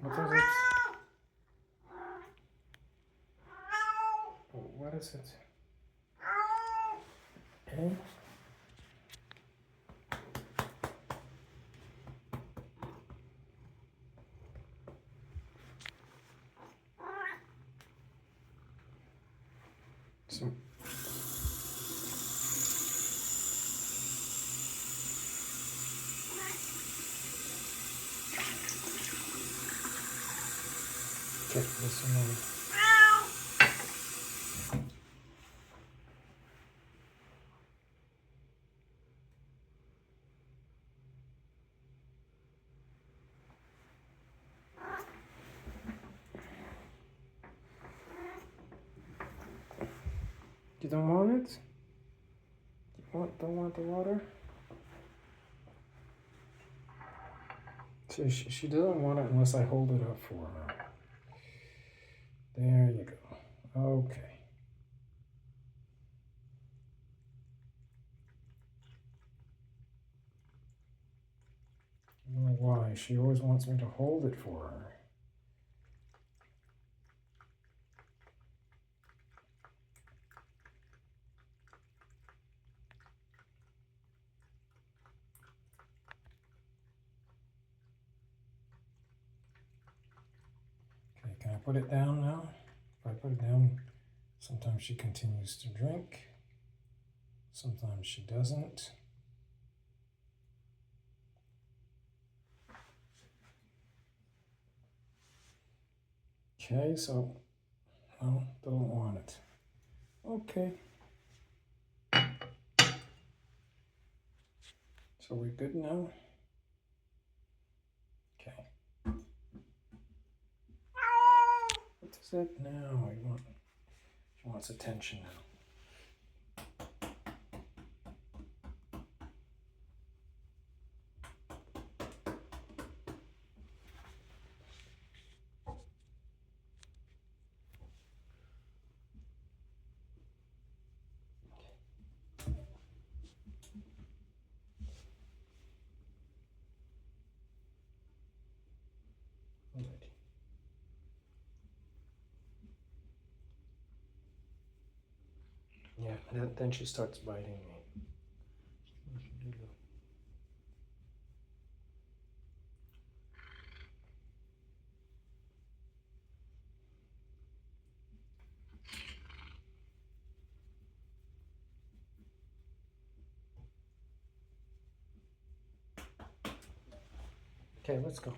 What is it? Oh, what is it? Okay. So, check this one out. You don't want it? Don't want the water? She doesn't want it unless I hold it up for her. There you go. Okay. I don't know why. She always wants me to hold it for her. Okay, can I put it down now? If I put it down, sometimes she continues to drink. Sometimes she doesn't. Okay, so, no, don't want it. Okay. So we're good now? Okay. What is it now? She wants attention now. Alrighty. Yeah, then she starts biting me. Okay, let's go.